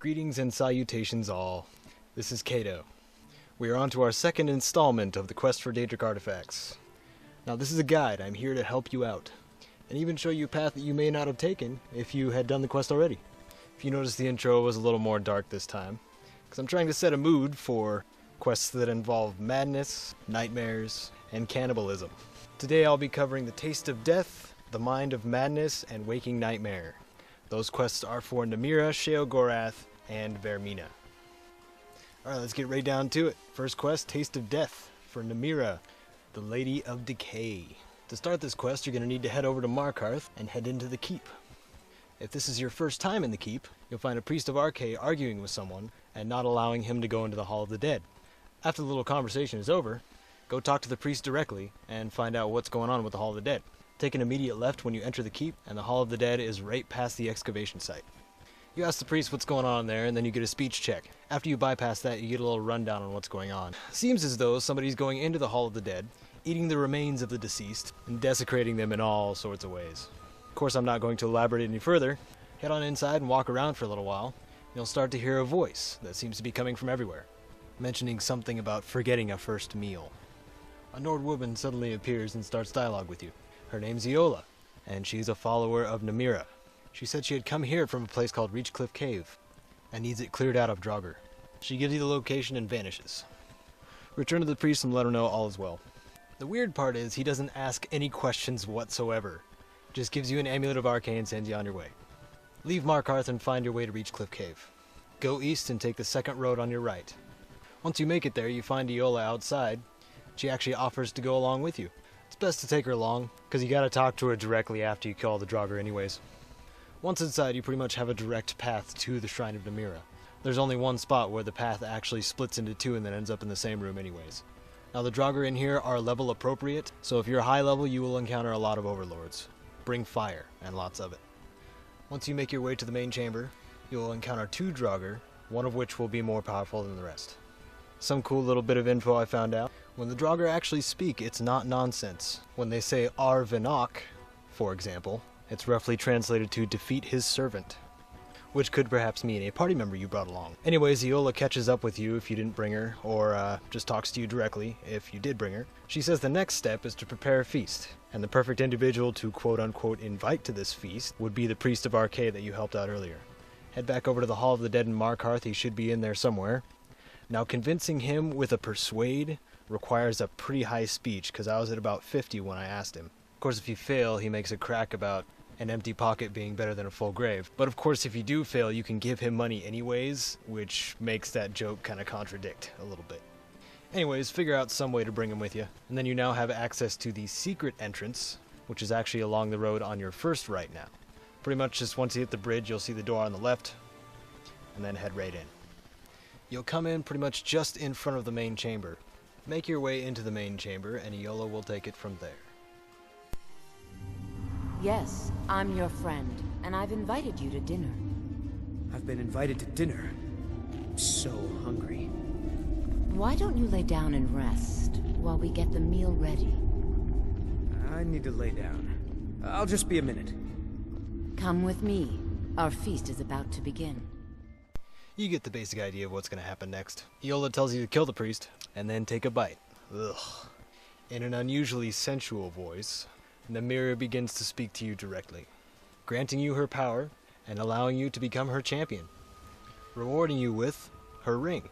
Greetings and salutations all. This is Kato. We are on to our second installment of the quest for Daedric artifacts. Now this is a guide. I'm here to help you out, and even show you a path that you may not have taken if you had done the quest already. If you notice, the intro was a little more dark this time, because I'm trying to set a mood for quests that involve madness, nightmares, and cannibalism. Today I'll be covering the Taste of Death, the Mind of Madness, and Waking Nightmare. Those quests are for Namira, Sheogorath, and Vermina. Alright, let's get right down to it. First quest, Taste of Death, for Namira, the Lady of Decay. To start this quest, you're going to need to head over to Markarth and head into the Keep. If this is your first time in the Keep, you'll find a Priest of Arkay arguing with someone and not allowing him to go into the Hall of the Dead. After the little conversation is over, go talk to the priest directly and find out what's going on with the Hall of the Dead. Take an immediate left when you enter the Keep, and the Hall of the Dead is right past the excavation site. You ask the priest what's going on there, and then you get a speech check. After you bypass that, you get a little rundown on what's going on. Seems as though somebody's going into the Hall of the Dead, eating the remains of the deceased, and desecrating them in all sorts of ways. Of course, I'm not going to elaborate any further. Head on inside and walk around for a little while. You'll start to hear a voice that seems to be coming from everywhere, mentioning something about forgetting a first meal. A Nord woman suddenly appears and starts dialogue with you. Her name's Iola, and she's a follower of Namira. She said she had come here from a place called Reachcliff Cave, and needs it cleared out of Draugr. She gives you the location and vanishes. Return to the priest and let him know all is well. The weird part is he doesn't ask any questions whatsoever. Just gives you an Amulet of Arcane and sends you on your way. Leave Markarth and find your way to Reachcliff Cave. Go east and take the second road on your right. Once you make it there, you find Iola outside. She actually offers to go along with you. It's best to take her along, because you gotta talk to her directly after you kill the Draugr anyways. Once inside, you pretty much have a direct path to the Shrine of Namira. There's only one spot where the path actually splits into two and then ends up in the same room anyways. Now the Draugr in here are level appropriate, so if you're high level you will encounter a lot of overlords. Bring fire, and lots of it. Once you make your way to the main chamber, you will encounter two Draugr, one of which will be more powerful than the rest. Some cool little bit of info I found out. When the Draugr actually speak, it's not nonsense. When they say Ar Vinok, for example, it's roughly translated to defeat his servant, which could perhaps mean a party member you brought along. Anyways, Iola catches up with you if you didn't bring her, or just talks to you directly if you did bring her. She says the next step is to prepare a feast, and the perfect individual to quote-unquote invite to this feast would be the Priest of Arkay that you helped out earlier. Head back over to the Hall of the Dead in Markarth. He should be in there somewhere. Now, convincing him with a persuade requires a pretty high speech, because I was at about 50 when I asked him. Of course, if you fail, he makes a crack about an empty pocket being better than a full grave. But of course, if you do fail, you can give him money anyways, which makes that joke kind of contradict a little bit. Anyways, figure out some way to bring him with you, and then you now have access to the secret entrance, which is actually along the road on your first right now. Pretty much just once you hit the bridge, you'll see the door on the left, and then head right in. You'll come in pretty much just in front of the main chamber. Make your way into the main chamber, and Iola will take it from there. Yes, I'm your friend, and I've invited you to dinner. I've been invited to dinner. I'm so hungry. Why don't you lay down and rest while we get the meal ready? I need to lay down. I'll just be a minute. Come with me. Our feast is about to begin. You get the basic idea of what's going to happen next. Iola tells you to kill the priest, and then take a bite. Ugh. In an unusually sensual voice, Namira begins to speak to you directly, granting you her power and allowing you to become her champion, rewarding you with her ring,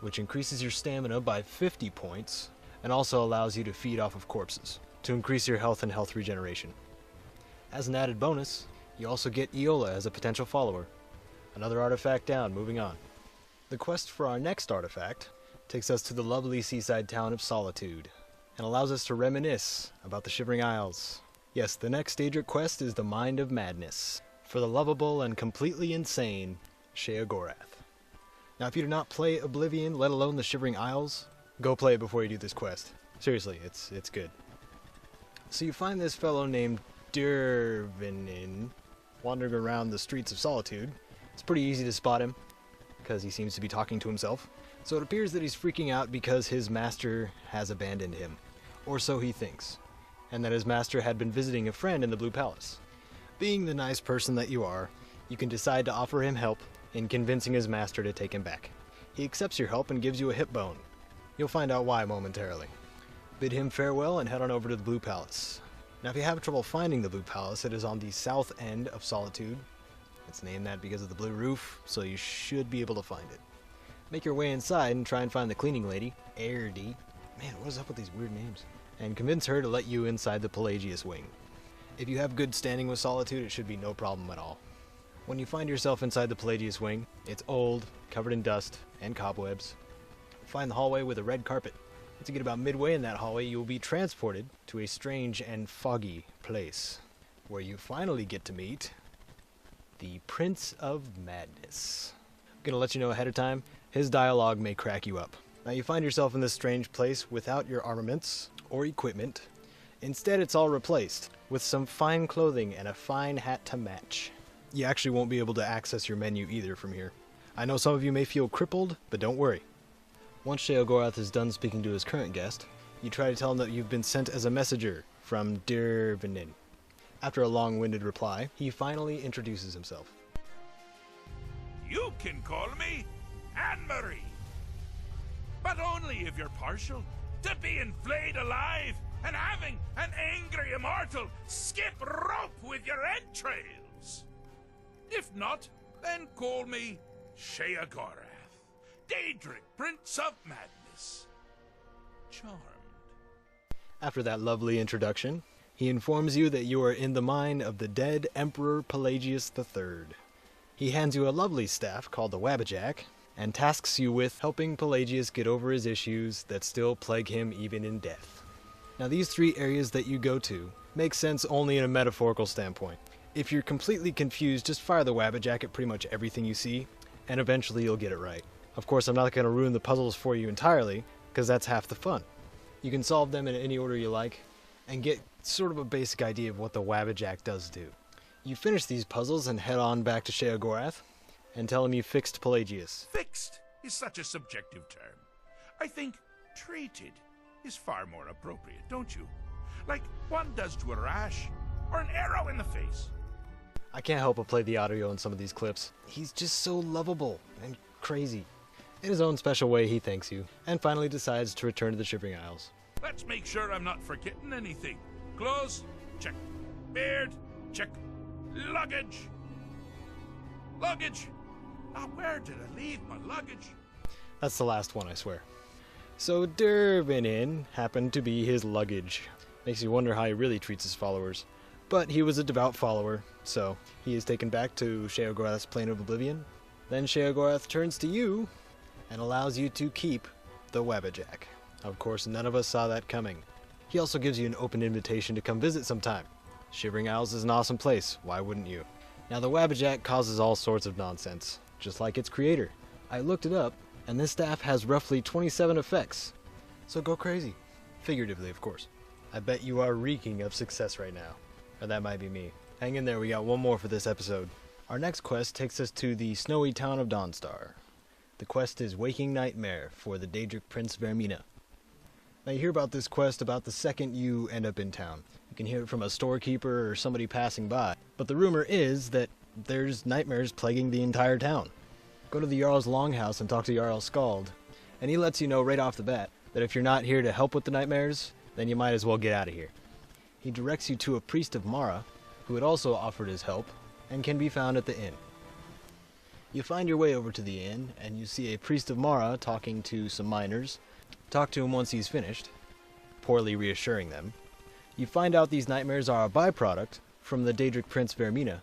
which increases your stamina by 50 points and also allows you to feed off of corpses to increase your health and health regeneration. As an added bonus, you also get Iola as a potential follower. Another artifact down, moving on. The quest for our next artifact takes us to the lovely seaside town of Solitude, and allows us to reminisce about the Shivering Isles. Yes, the next Daedric quest is the Mind of Madness, for the lovable and completely insane Sheogorath. Now, if you do not play Oblivion, let alone the Shivering Isles, go play it before you do this quest. Seriously, it's good. So you find this fellow named Dervinin wandering around the streets of Solitude. It's pretty easy to spot him, because he seems to be talking to himself. So it appears that he's freaking out because his master has abandoned him, or so he thinks, and that his master had been visiting a friend in the Blue Palace. Being the nice person that you are, you can decide to offer him help in convincing his master to take him back. He accepts your help and gives you a hip bone. You'll find out why momentarily. Bid him farewell and head on over to the Blue Palace. Now if you have trouble finding the Blue Palace, it is on the south end of Solitude. It's named that because of the blue roof, so you should be able to find it. Make your way inside and try and find the cleaning lady, Airdy. Man, what is up with these weird names? And convince her to let you inside the Pelagius wing. If you have good standing with Solitude, it should be no problem at all. When you find yourself inside the Pelagius wing, it's old, covered in dust and cobwebs. Find the hallway with a red carpet. Once you get about midway in that hallway, you will be transported to a strange and foggy place, where you finally get to meet the Prince of Madness. I'm going to let you know ahead of time, his dialogue may crack you up. Now you find yourself in this strange place without your armaments or equipment. Instead, it's all replaced with some fine clothing and a fine hat to match. You actually won't be able to access your menu either from here. I know some of you may feel crippled, but don't worry. Once Sheogorath is done speaking to his current guest, you try to tell him that you've been sent as a messenger from Dirvenin. After a long-winded reply, he finally introduces himself. You can call me Anne-Marie, but only if you're partial to being flayed alive and having an angry immortal skip rope with your entrails. If not, then call me Sheogorath, Daedric, Prince of Madness. Charmed. After that lovely introduction, he informs you that you are in the mine of the dead Emperor Pelagius III. He hands you a lovely staff called the Wabbajack, and tasks you with helping Pelagius get over his issues that still plague him even in death. Now these 3 areas that you go to make sense only in a metaphorical standpoint. If you're completely confused, just fire the Wabbajack at pretty much everything you see, and eventually you'll get it right. Of course, I'm not going to ruin the puzzles for you entirely, because that's half the fun. You can solve them in any order you like, and get sort of a basic idea of what the Wabbajack does do. You finish these puzzles and head on back to Sheogorath, and tell him you fixed Pelagius. Fixed is such a subjective term. I think treated is far more appropriate, don't you? Like one does to a rash, or an arrow in the face. I can't help but play the audio in some of these clips. He's just so lovable and crazy. In his own special way, he thanks you, and finally decides to return to the Shivering Isles. Let's make sure I'm not forgetting anything. Clothes, check. Beard, check. Luggage. Luggage. Now, where did I leave my luggage? That's the last one, I swear. So Dirvenin happened to be his luggage. Makes you wonder how he really treats his followers. But he was a devout follower, so he is taken back to Sheogorath's Plane of Oblivion. Then Sheogorath turns to you and allows you to keep the Wabbajack. Of course, none of us saw that coming. He also gives you an open invitation to come visit sometime. Shivering Isles is an awesome place, why wouldn't you? Now the Wabbajack causes all sorts of nonsense, just like its creator. I looked it up, and this staff has roughly 27 effects. So go crazy. Figuratively, of course. I bet you are reeking of success right now. Or that might be me. Hang in there, we got one more for this episode. Our next quest takes us to the snowy town of Dawnstar. The quest is Waking Nightmare for the Daedric Prince Vermina. Now you hear about this quest about the second you end up in town. You can hear it from a storekeeper or somebody passing by. But the rumor is that there's nightmares plaguing the entire town. Go to the Jarl's Longhouse and talk to Jarl Skald, and he lets you know right off the bat that if you're not here to help with the nightmares, then you might as well get out of here. He directs you to a priest of Mara, who had also offered his help, and can be found at the inn. You find your way over to the inn, and you see a priest of Mara talking to some miners. Talk to him once he's finished, poorly reassuring them. You find out these nightmares are a byproduct from the Daedric Prince Vermina,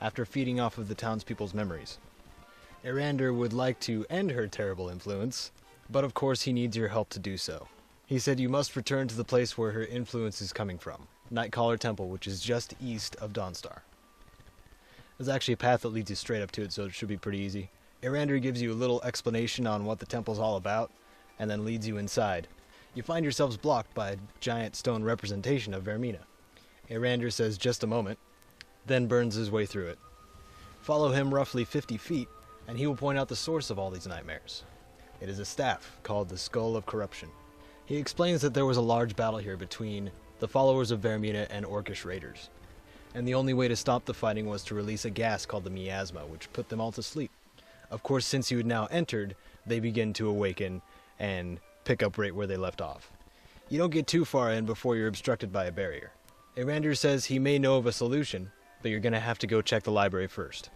after feeding off of the townspeople's memories. Erander would like to end her terrible influence, but of course he needs your help to do so. He said you must return to the place where her influence is coming from, Nightcaller Temple, which is just east of Dawnstar. There's actually a path that leads you straight up to it, so it should be pretty easy. Erander gives you a little explanation on what the temple's all about, and then leads you inside. You find yourselves blocked by a giant stone representation of Vermina. Erander says just a moment, then burns his way through it. Follow him roughly 50 feet, and he will point out the source of all these nightmares. It is a staff called the Skull of Corruption. He explains that there was a large battle here between the followers of Vermina and Orcish raiders, and the only way to stop the fighting was to release a gas called the miasma, which put them all to sleep. Of course, since you had now entered, they begin to awaken and pick up right where they left off. You don't get too far in before you're obstructed by a barrier. Erander says he may know of a solution, but you're going to have to go check the library first.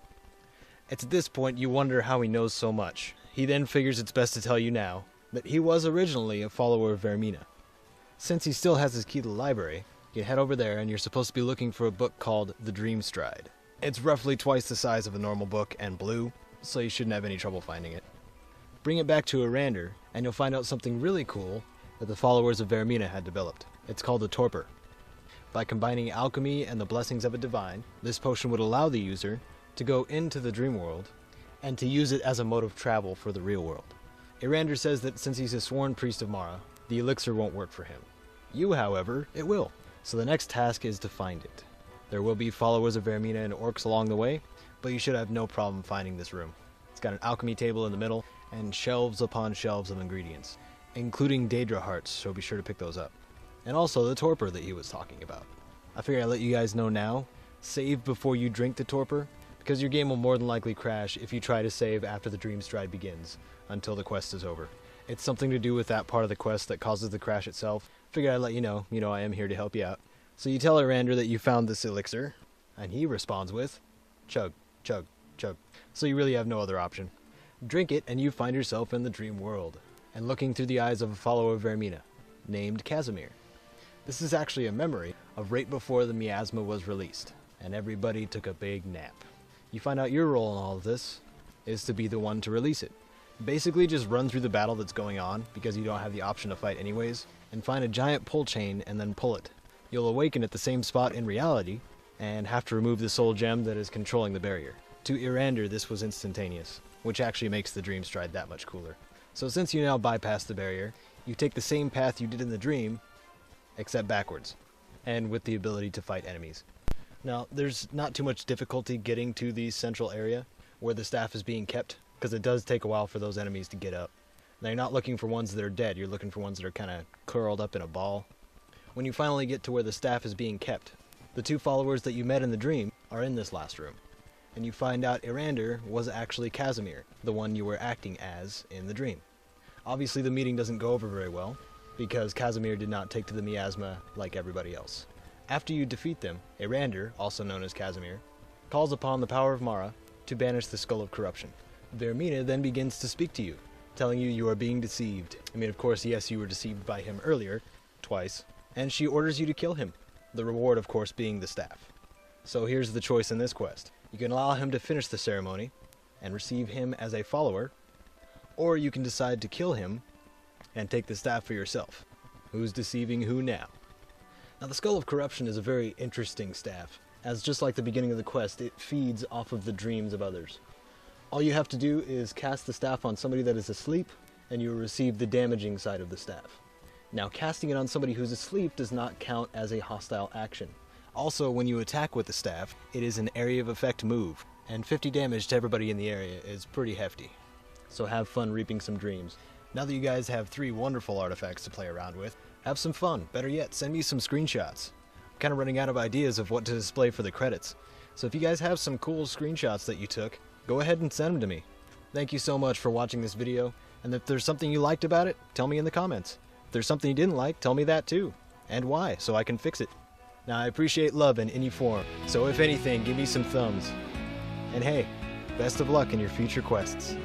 It's at this point you wonder how he knows so much. He then figures it's best to tell you now that he was originally a follower of Vermina. Since he still has his key to the library, you head over there and you're supposed to be looking for a book called The Dream Stride. It's roughly twice the size of a normal book and blue, so you shouldn't have any trouble finding it. Bring it back to Erander, and you'll find out something really cool that the followers of Vermina had developed. It's called the Torpor. By combining alchemy and the blessings of a divine, this potion would allow the user to go into the dream world and to use it as a mode of travel for the real world. Erander says that since he's a sworn priest of Mara, the elixir won't work for him. You, however, it will. So the next task is to find it. There will be followers of Vermina and orcs along the way, but you should have no problem finding this room. It's got an alchemy table in the middle and shelves upon shelves of ingredients, including Daedra hearts, so be sure to pick those up. And also the torpor that he was talking about. I figure I'll let you guys know now, save before you drink the torpor, because your game will more than likely crash if you try to save after the Dream Stride begins, until the quest is over. It's something to do with that part of the quest that causes the crash itself. Figured I'd let you know I am here to help you out. So you tell Erander that you found this elixir, and he responds with, chug, chug, chug. So you really have no other option. Drink it, and you find yourself in the dream world, and looking through the eyes of a follower of Vermina, named Casimir. This is actually a memory of right before the miasma was released, and everybody took a big nap. You find out your role in all of this is to be the one to release it. Basically just run through the battle that's going on, because you don't have the option to fight anyways, and find a giant pull chain and then pull it. You'll awaken at the same spot in reality, and have to remove the soul gem that is controlling the barrier. To Erander, this was instantaneous, which actually makes the Dream Stride that much cooler. So since you now bypass the barrier, you take the same path you did in the dream, except backwards, and with the ability to fight enemies. Now, there's not too much difficulty getting to the central area where the staff is being kept, because it does take a while for those enemies to get up. Now, you're not looking for ones that are dead, you're looking for ones that are kind of curled up in a ball. When you finally get to where the staff is being kept, the two followers that you met in the dream are in this last room, and you find out Erander was actually Casimir, the one you were acting as in the dream. Obviously the meeting doesn't go over very well, because Casimir did not take to the miasma like everybody else. After you defeat them, Erander, also known as Casimir, calls upon the power of Mara to banish the Skull of Corruption. Vermina then begins to speak to you, telling you are being deceived. I mean, of course, yes, you were deceived by him earlier, twice, and she orders you to kill him, the reward, of course, being the staff. So here's the choice in this quest. You can allow him to finish the ceremony and receive him as a follower, or you can decide to kill him and take the staff for yourself. Who's deceiving who now? Now, the Skull of Corruption is a very interesting staff, as just like the beginning of the quest, it feeds off of the dreams of others. All you have to do is cast the staff on somebody that is asleep, and you will receive the damaging side of the staff. Now, casting it on somebody who's asleep does not count as a hostile action. Also, when you attack with the staff, it is an area of effect move, and 50 damage to everybody in the area is pretty hefty. So have fun reaping some dreams. Now that you guys have 3 wonderful artifacts to play around with, have some fun. Better yet, send me some screenshots. I'm kind of running out of ideas of what to display for the credits. So if you guys have some cool screenshots that you took, go ahead and send them to me. Thank you so much for watching this video, and if there's something you liked about it, tell me in the comments. If there's something you didn't like, tell me that too, and why, so I can fix it. Now, I appreciate love in any form, so if anything, give me some thumbs. And hey, best of luck in your future quests.